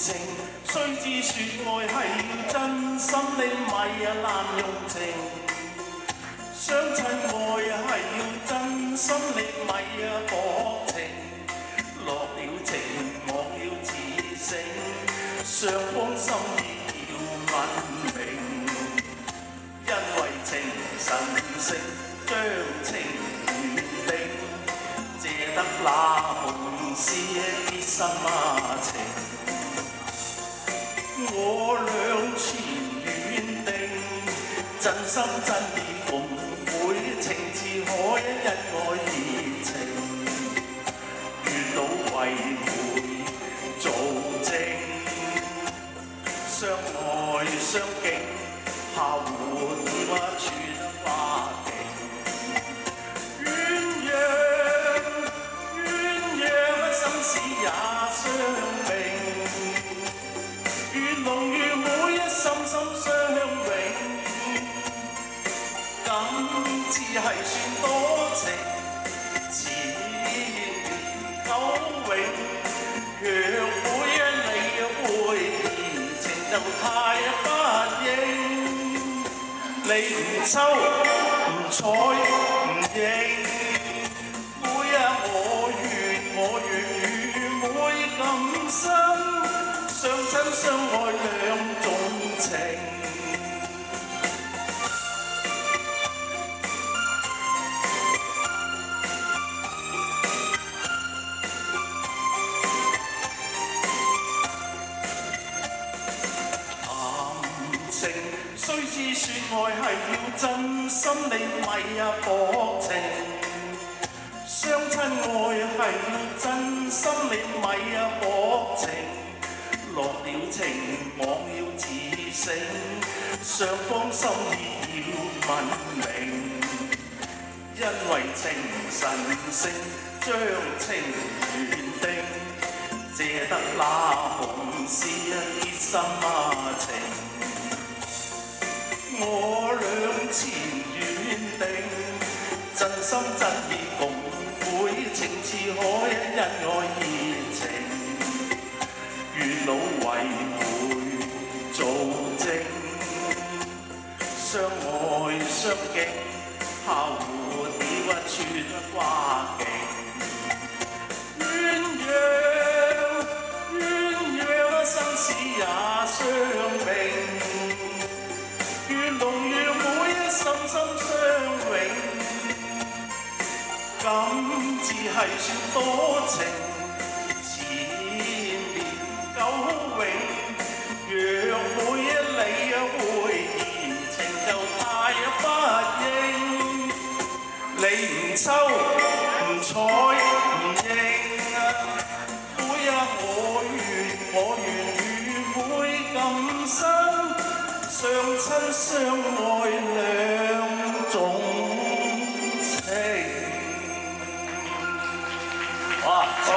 情，須知說愛係要真心，你咪濫用情。相親愛係要真心，你咪薄情。落了情，忘了自省，雙方心意要問明。因為情神聖，將情緣定，借得那紅絲結心情。我倆前緣定，真心真意共會，情似海，因愛而情。月老為媒做證，相愛相敬，下活已不穿花徑。鴛鴦心事也相並，如龍如妹心心相永。今次係算多情，千年久永。若每你會移情，就太不應。你唔抽唔睬唔應，妹我願與妹咁深，相親相愛兩種情。須知說愛係要真心，你咪薄情。相親愛係要真心，你咪薄情。落了情，忘了自省，雙方心意要問明。因為情神聖，將情緣定，借得那紅絲結心情。我倆前緣定，真心真意共會，情似海，因愛而情。月老為媒做證，相愛相敬，下活已不穿花徑。鴛鴦生死也相並，如龍如妹心心相永。今次係算多情，千年久永。若每你會移情，就太不應。你唔抽唔睬唔應，妹我願與妹咁深，相親相愛兩種情。哇，好，